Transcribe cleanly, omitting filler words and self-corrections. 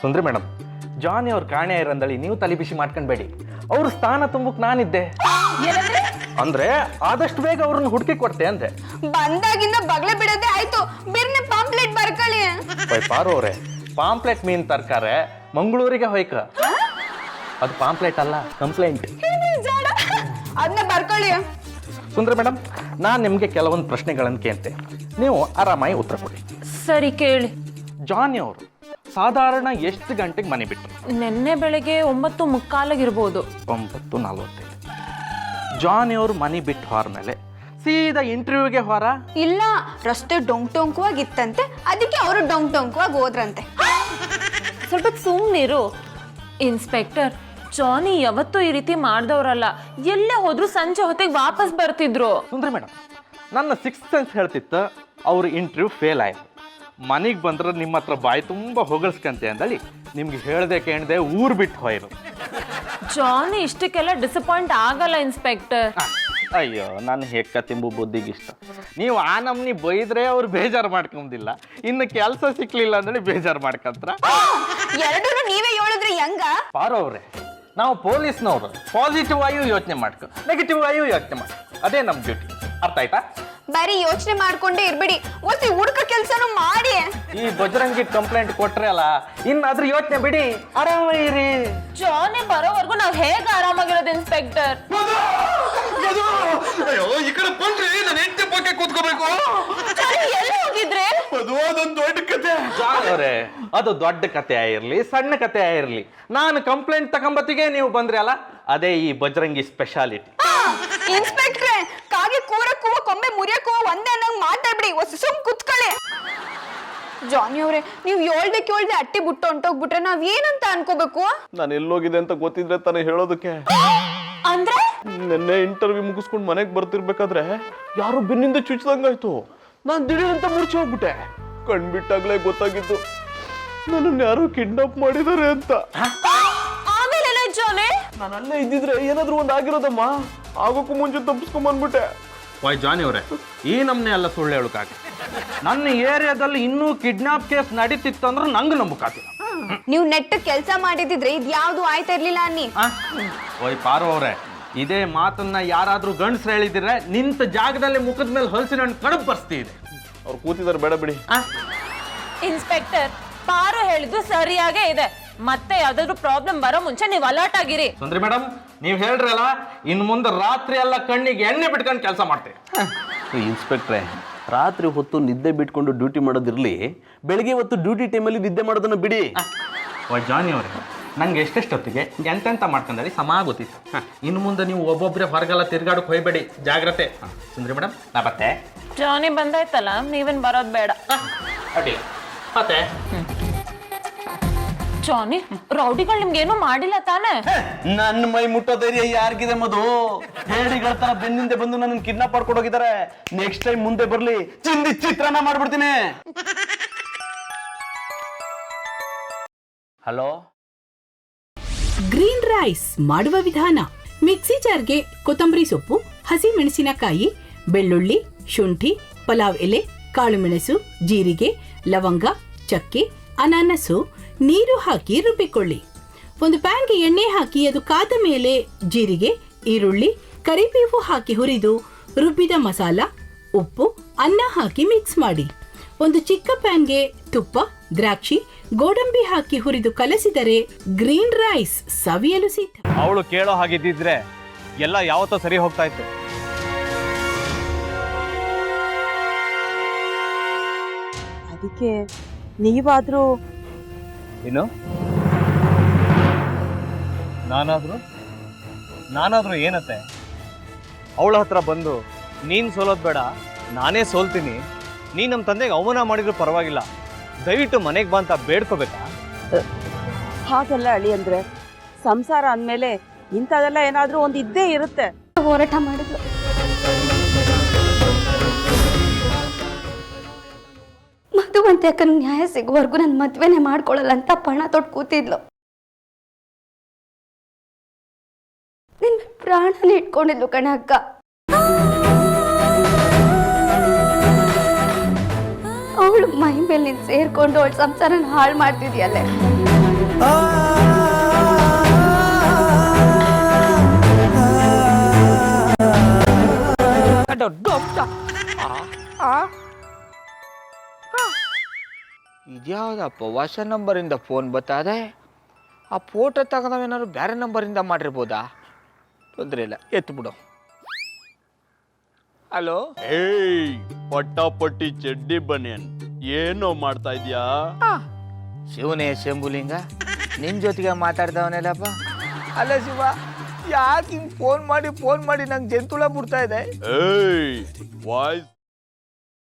ಸುಂದ್ರಿ madam, ಜಾನಿ ಅವ್ರ ಕಾಣೆ ಇರಂದಳಿ ನೀವು ತಲೆ ಬಿಸಿ ಮಾಡ್ಕೊಂಡ್ಬೇಡಿ. ಅವ್ರ ಸ್ಥಾನ ತುಂಬಕ್ ನಾನಿದ್ದೆ ಅಂದ್ರೆ ಆದಷ್ಟು ಬೇಗ ಅವ್ರನ್ನ ಹುಡುಕಿ ಕೊಡ್ತೆ ಅಂದೆ. ಬಂದಾಗಿಂದ ಬಗ್ಲೆ ಬಿಡದೆ ಆಯ್ತು, ಬಿರ್ನೆ ಪಾಂಪ್ಲೆಟ್ ಬರ್ಕೊಳ್ಳಿ. ಪಾರು ಅವ್ರೆ, ಪಾಂಪ್ಲೆಟ್ ಮೀನ್ ತರ್ಕಾರೆ ಮಂಗಳೂರಿಗೆ ಹೋಯ್ಕ. ಅದು ಪಾಂಪ್ಲೆಟ್ ಅಲ್ಲ, ಕಂಪ್ಲೇಂಟ್. ಅದನ್ನ ಬರ್ಕೊಳ್ಳಿ. ಸುಂದ್ರ ಮೇಡಮ್, ನಾನು ನಿಮಗೆ ಕೆಲವೊಂದು ಪ್ರಶ್ನೆಗಳನ್ನು ಕೇಳ್ತೆ, ನೀವು ಆರಾಮಾಗಿ ಉತ್ತರ ಕೊಡಿ. ಸರಿ ಕೇಳಿ. ಜಾನಿ ಅವರು ಸಾಧಾರಣ ಎಷ್ಟು ಗಂಟೆಗೆ ಮನೆ ಬಿಟ್ಟರು? ನಿನ್ನೆ ಬೆಳಗ್ಗೆ 9:45 9:45. ಜಾನಿ ಅವರು ಮನೆ ಬಿಟ್ಟು ಹೊರಮೇಲೆ ಸೀದಾ ಇಂಟರ್ವ್ಯೂಗೆ ಹೊರ? ಇಲ್ಲ, ರಸ್ತೆ ಡೊಂಕವಾಗಿತ್ತಂತೆ, ಅದಕ್ಕೆ ಅವರು ಡೊಂಕವಾಗಿ ಹೋದ್ರಂತೆ. ಸ್ವಲ್ಪ ಸುಮ್ಮನಿರು. ಇನ್ಸ್ಪೆಕ್ಟರ್, ಜಾನಿ ಯಾವತ್ತೂ ಈ ರೀತಿ ಮಾಡ್ದವ್ರಲ್ಲ. ಎಲ್ಲೇ ಹೋದ್ರು ಸಂಜೆ ಹೊತ್ತಿಗೆ ವಾಪಸ್ ಬರ್ತಿದ್ರು. ಸುಂದ್ರಿ ಮೇಡಮ್, ನನ್ನ ಸಿಕ್ಸ್ ಸೆನ್ಸ್ ಹೇಳ್ತಿತ್ತು ಅವ್ರ ಇಂಟರ್ವ್ಯೂ ಫೇಲ್ ಆಯ್ತು. ಮನೆಗೆ ಬಂದ್ರೆ ನಿಮ್ಮ ಹತ್ರ ಬಾಯಿ ತುಂಬ ಹೊಗಳ್ಸ್ಕಂತೆ ಅಂದಳಿ ನಿಮ್ಗೆ ಹೇಳ್ದೆ ಕೇಳ್ದೆ ಊರು ಬಿಟ್ಟು ಹೋಯ್ರು. ಜಾನಿ ಇಷ್ಟಕ್ಕೆಲ್ಲ ಡಿಸಪಾಯಿಂಟ್ ಆಗಲ್ಲ ಇನ್ಸ್ಪೆಕ್ಟರ್. ಅಯ್ಯೋ, ನಾನು ಹೆಕ್ಕ ತಿಂಬು ಬುದ್ಧಿಗಿಷ್ಟ. ನೀವು ಆ ನಮ್ನಿ ಬೈದ್ರೆ ಅವ್ರು ಬೇಜಾರು ಮಾಡ್ಕೊಂದಿಲ್ಲ, ಇನ್ನು ಕೆಲಸ ಸಿಕ್ಲಿಲ್ಲ ಅಂದ್ರೆ ಬೇಜಾರು ಮಾಡ್ಕಂತ್ರ. ಎರಡೂ ನೀವೇ ಹೇಳಿದ್ರೆ ಹೆಂಗ? ಪಾರು ಅವ್ರೆ, ನಾವು ಪೊಲೀಸ್ನವ್ರು ಪಾಸಿಟಿವ್ ಆಗಿ ಯೋಚನೆ ಮಾಡ್ಕೊ, ನೆಗೆಟಿವ್ ಆಗಿ ಯೋಚನೆ ಮಾಡ್ಕೊ, ಅದೇ ನಮ್ಮ ಡ್ಯೂಟಿ. ಅರ್ಥ ಆಯ್ತಾ? ಬರೀ ಯೋಚನೆ ಮಾಡ್ಕೊಂಡೇ ಇರ್ಬೇಡಿ, ಒಸಿ ಹುಡುಕ ಕೆಲ್ಸನೂ ಮಾಡಿ. ಈ ಬಜರಂಗಿ ಕಂಪ್ಲೇಂಟ್ ಕೊಟ್ರೆ ಅಲ್ಲ, ಇನ್ನಾದ್ರೂ ಯೋಚನೆ ಬಿಡಿ, ಆರಾಮಿರಿ. ಜಾನಿ ಬರೋವರೆಗೂ ನಾವ್ ಹೇಗೆ ಆರಾಮಾಗಿರೋದು ಇನ್ಸ್ಪೆಕ್ಟರ್? ಅಯ್ಯೋ, ಈ ಕಡೆ ಬಂದ್ರಿ, ನಾನು ಹೆಂಡತಿ ಬಗ್ಗೆ ಕೂತ್ಕೋಬೇಕು. ಎಲ್ಲಿ ಹೋಗಿದ್ರೆ? ಅದು ಅದೊಂದು ದೊಡ್ಡ ಕತೆ. ಅದು ದೊಡ್ಡ ಕತೆ ಆಗಿರ್ಲಿ, ಸಣ್ಣ ಕತೆ ಆಗಿರ್ಲಿ, ನಾನು ಕಂಪ್ಲೇಂಟ್ ತಗೊಂಬತ್ತಿಗೆ ನೀವು ಬಂದ್ರಿ ಅಲ್ಲ, ಅದೇ ಈ ಬಜರಂಗಿ ಸ್ಪೆಷಾಲಿಟಿ. ಇನ್ಸ್ಪೆಕ್ಟ್ರೆ, ಕಾಗೆ ಕೂರಕ್ಕೂ ಕೊಂಬೆ ಮುರಿಯಕ್ಕೂ ಒಂದೇ ಅನ್ನಂಗ್ ಮಾತಾಡ್ಬಿಡಿ, ಸುಮ್ ಕುತ್ಕೊಳ್ಳಿ. ಜಾನಿ ಅವ್ರೆ, ನೀವು ಹೇಳ್ದೆ ಅಟ್ಟಿ ಬಿಟ್ಟು ಹೊಂಟೋಗ್ಬಿಟ್ರೆ ನಾವ್ ಏನಂತ ಅನ್ಕೋಬೇಕು? ನಾನು ಎಲ್ಲೋಗಿದೆ ಅಂತ ಗೊತ್ತಿದ್ರೆ ತಾನೇ ಹೇಳೋದಕ್ಕೆ. ಅಂದ್ರೆ ನಿನ್ನೆ ಇಂಟರ್ವ್ಯೂ ಮುಗಿಸ್ಕೊಂಡು ಮನೆಗೆ ಬರ್ತಿರ್ಬೇಕಾದ್ರೆ ಯಾರು ಬೆನ್ನಿಂದ ಚುಚ್ಚಿದಂಗಾಯ್ತು. ನಾನು ದಿಢೀರಂತ ಮುರ್ಚಿ ಹೋಗ್ಬಿಟ್ಟೆ. ಕಣ್ಬಿಟ್ಟಾಗ್ಲೇ ಗೊತ್ತಾಗಿದ್ದು ನನ್ನನ್ನು ಯಾರೋ ಕಿಡ್ನಾಪ್ ಮಾಡಿದ್ದಾರೆ ಅಂತ. ಆಮೇಲೆ ಜಾನಿ, ನಾನು ಅಲ್ಲೇ ಇದ್ದಿದ್ರೆ ಏನಾದ್ರೂ ಒಂದು ಆಗಿರೋದಮ್ಮ, ಆಗೋಕ್ಕೂ ಮುಂಚೆ ತಪ್ಪಿಸ್ಕೊಂಡ್ ಬಂದ್ಬಿಟ್ಟೆ. ವಾಯ್ ಜಾನಿ ಅವರೇ, ಈ ನಮ್ನೆ ಎಲ್ಲ ಸುಳ್ಳು ಹೇಳಕ್ಕಾಗ. ನನ್ನ ಏರಿಯಾದಲ್ಲಿ ಇನ್ನೂ ಕಿಡ್ನಾಪ್ ಕೇಸ್ ನಡೀತಿತ್ತು ಅಂದ್ರೆ ನಂಗೆ ನಂಬಕ್ಕಾಗಿಲ್ಲ. ನೀವು ನೆಟ್ ಕೆಲಸ ಮಾಡಿದಿದ್ರೆ ಇದ್ಯಾವ್ದು ಆಯ್ತಾ ಇರ್ಲಿಲ್ಲ ಅನ್ನಿ. ಓಯ್ ಪಾರು ಅವ್ರೆ, ಇದೇ ಮಾತನ್ನ ಯಾರಾದ್ರೂ ಗಂಡಸ್ರು ಹೇಳಿದ್ರೆ ನಿಂತ ಜಾಗದಲ್ಲಿ ಮುಖದ ಮೇಲೆ ಹೊಲಸಿನ ಹಣ್ಣು ಕಡುಬು ಬರ್ಸ್ತಿದೆ. ಅವ್ರು ಕೂತಿದ್ದಾರೆ, ಬೇಡ ಬಿಡಿ. ಇನ್ಸ್ಪೆಕ್ಟರ್, ಪಾರು ಹೇಳಿದ್ದು ಸರಿಯಾಗೇ ಇದೆ. ಮತ್ತೆ ಯಾವ್ದಾದ್ರು ಪ್ರಾಬ್ಲಮ್ ಬರೋ ಮುಂಚೆ ನೀವು ಅಲರ್ಟ್ ಆಗಿರಿ. ಸುಂದ್ರಿ ಮೇಡಮ್, ನೀವು ಹೇಳ್ರಲ್ಲ, ಇನ್ನು ಮುಂದೆ ರಾತ್ರಿ ಎಲ್ಲ ಕಣ್ಣಿಗೆ ಎಣ್ಣೆ ಬಿಟ್ಕೊಂಡು ಕೆಲಸ ಮಾಡ್ತೀವಿ. ಇನ್ಸ್ಪೆಕ್ಟ್ರೆ, ರಾತ್ರಿ ಹೊತ್ತು ನಿದ್ದೆ ಬಿಟ್ಕೊಂಡು ಡ್ಯೂಟಿ ಮಾಡೋದಿರ್ಲಿ, ಬೆಳಿಗ್ಗೆ ಹೊತ್ತು ಡ್ಯೂಟಿ ಟೈಮಲ್ಲಿ ನಿದ್ದೆ ಮಾಡೋದನ್ನ ಬಿಡಿ. ಓ ಜಾನಿ ಅವರೇ, ನಂಗೆ ಎಷ್ಟೆಷ್ಟೊತ್ತಿಗೆ ಎಂತೆಂತ ಮಾಡ್ಕೊಂಡಲ್ಲಿ ಸಮ ಗೊತ್ತಿತ್ತು. ಇನ್ನು ಮುಂದೆ ನೀವು ಒಬ್ಬೊಬ್ಬರೇ ಹೊರಗೆಲ್ಲ ತಿರ್ಗಾಡಕ್ಕೆ ಹೋಗ್ಬೇಡಿ, ಜಾಗ್ರತೆ. ಸುಂದ್ರಿ ಮೇಡಮ್, ನಾ ಬತ್ತೆ. ಜಾನಿ ಬಂದಾಯ್ತಲ್ಲ, ನೀವೇನ್ ಬರೋದ್ ಬೇಡ. ಅಡ್ಡಿಲ್ಲ, ಮತ್ತೆ ಜಾನಿ, ರೌಡಿಗಳು ನಿಮ್ಗೇನು ಮಾಡಿಲ್ಲ ತಾನೆ? ನನ್ನ ಮೈ ಮುಟ್ಟೋ ಧೈರ್ಯ ಯಾರಿಗಿದೆ ಮಧು? ಹೇಳಿಗಳ ತರ ಬೆನ್ನಿಂದೆ ಬಂದು ನನ್ನ ಕಿಡ್ನಾಪ್ ಮಾಡ್ಕೊಂಡು ಹೋಗಿದ್ದಾರೆ. ನೆಕ್ಸ್ಟ್ ಟೈಮ್ ಮುಂದೆ ಬರ್ಲಿ, ಚಿಂದಿ ಚಿತ್ರಾನ್ನ ಮಾಡ್ಬಿಡ್ತೀನಿ. ಹಲೋ. ಗ್ರೀನ್ ರೈಸ್ ಮಾಡುವ ವಿಧಾನ: ಮಿಕ್ಸಿ ಜಾರ್ಗೆ ಕೊತ್ತಂಬರಿ ಸೊಪ್ಪು, ಹಸಿ ಮೆಣಸಿನಕಾಯಿ, ಬೆಳ್ಳುಳ್ಳಿ, ಶುಂಠಿ, ಪಲಾವ್ ಎಲೆ, ಕಾಳುಮೆಣಸು, ಜೀರಿಗೆ, ಲವಂಗ, ಚಕ್ಕೆ, ಅನಾನಸು, ನೀರು ಹಾಕಿ ರುಬ್ಬಿಕೊಳ್ಳಿ. ಒಂದು ಪ್ಯಾನ್ಗೆ ಎಣ್ಣೆ ಹಾಕಿ ಅದು ಕಾದ ಮೇಲೆ ಜೀರಿಗೆ, ಈರುಳ್ಳಿ, ಕರಿಬೇವು ಹಾಕಿ ಹುರಿದು ರುಬ್ಬಿದ ಮಸಾಲ, ಉಪ್ಪು, ಅನ್ನ ಹಾಕಿ ಮಿಕ್ಸ್ ಮಾಡಿ. ಒಂದು ಚಿಕ್ಕ ಪ್ಯಾನ್ಗೆ ತುಪ್ಪ, ದ್ರಾಕ್ಷಿ, ಗೋಡಂಬಿ ಹಾಕಿ ಹುರಿದು ಕಲಸಿದರೆ ಗ್ರೀನ್ ರೈಸ್ ಸವಿಯಲು ಸಿದ್ಧ. ಅವಳು ಕೇಳೋ ಹಾಗಿದ್ದಿದ್ರೆ ಎಲ್ಲ ಯಾವತ್ತೋ ಸರಿ ಹೋಗ್ತಾ ಇತ್ತು. ಅದಕ್ಕೆ ನೀವಾದ್ರೂ ಏನು? ನಾನಾದ್ರೂ ಏನತ್ತೆ? ಅವಳ ಹತ್ರ ಬಂದು ನೀನು ಸೋಲೋದು ಬೇಡ, ನಾನೇ ಸೋಲ್ತೀನಿ, ನೀನು ನಮ್ಮ ತಂದೆಗೆ ಅವಮಾನ ಮಾಡಿದ್ರು ಪರವಾಗಿಲ್ಲ, ದಯವಿಟ್ಟು ಮನೆಗೆ ಬಾ ಅಂತ ಬೇಡ್ಕೋಬೇಕಾ? ಹಾಗೆಲ್ಲ ಅಳಿ ಅಂದ್ರೆ ಸಂಸಾರ ಅಂದಮೇಲೆ ಇಂಥದೆಲ್ಲ ಏನಾದ್ರೂ ಒಂದು ಇದ್ದೇ ಇರುತ್ತೆ. ಹೋರಾಟ ಮಾಡಿದ್ಲು. ಮಧುವಂತೆ ಯಾಕಂದ್ರೆ ನ್ಯಾಯ ಸಿಗುವವರೆಗೂ ನನ್ನ ಮದ್ವೆನೆ ಮಾಡ್ಕೊಳ್ಳಲ್ಲ ಅಂತ ಪಣ ತೊಟ್ಟು ಕೂತಿದ್ಲು. ನಿನ್ ಪ್ರಾಣನೇ ಇಟ್ಕೊಂಡಿದ್ಲು ಕಣೆ ಅಕ್ಕ. ಅವಳು ಅವಳು ಮೈ ಮೇಲೆ ನೀನು ಸೇರ್ಕೊಂಡು ಅವಳ ಸಂಸಾರನ ಹಾಳು ಮಾಡ್ತಿದ್ಯಲ್ಲೇ. ಇದ್ಯಾವುದಪ್ಪ ಹೊಸ ನಂಬರಿಂದ ಫೋನ್ ಬರ್ತದೆ. ಆ ಫೋಟೋ ತಗೊಂಡವೇನಾದ್ರು ಬೇರೆ ನಂಬರಿಂದ ಮಾಡಿರ್ಬೋದಾ? ತೊಂದರೆ ಇಲ್ಲ, ಎತ್ತು ಬಿಡು. ಹಲೋ, ಏಯ್ ಪಟ್ಟಾಪಟ್ಟಿ ಚಡ್ಡಿ ಬನಿಯನ್, ಏನೋ ಮಾಡ್ತಾ ಇದ್ಯಾ? ಶಿವನೇ ಶಂಭುಲಿಂಗ, ನಿನ್ ಜೊತೆಗೆ ಮಾತಾಡ್ದವನೇಲಪ್ಪ. ಅಲ್ಲ ಶಿವ, ಯಾಕೆ ಹಿಂಗೆ ಫೋನ್ ಮಾಡಿ ನಂಗೆ ಜಂತುಳ ಬಿಡ್ತಾ ಇದೆ? ಏಯ್ ವಾಯ್ಸ್